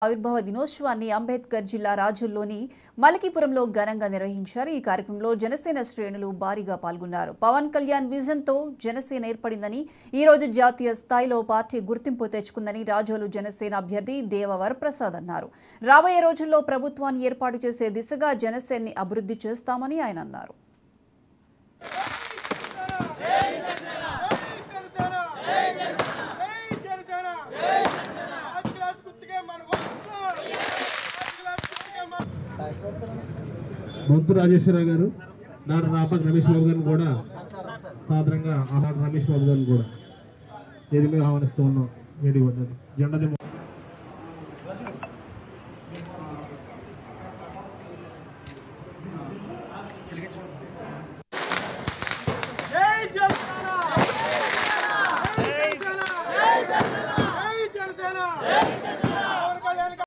ఆవిర్భావ దినోత్సవాన్ని అంబేద్కర్ జిల్లా రాజుల్లోని మలకీపురంలో ఘనంగా నిర్వహించారు. ఈ కార్యక్రమంలో జనసేన శ్రేణులు భారీగా పాల్గొన్నారు. పవన్ కళ్యాణ్ విజన్తో జనసేన ఏర్పడిందని, ఈ రోజు జాతీయ స్థాయిలో పార్టీ గుర్తింపు తెచ్చుకుందని రాజోలు జనసేన అభ్యర్థి దేవ వరప్రసాద్ అన్నారు. రాబోయే రోజుల్లో ప్రభుత్వాన్ని ఏర్పాటు చేసే దిశగా జనసేనని అభివృద్ధి చేస్తామని ఆయన అన్నారు. బొంతు రాజేశ్వరరావు గారు, నాడు రాపతి రమేష్ బాబు గారిని కూడా సాధారణంగా ఆనాడు రమేష్ బాబు గారిని కూడా ఏది మీద ఆహ్వానిస్తూ ఉన్నాం. వేడి పడ్డది జెండా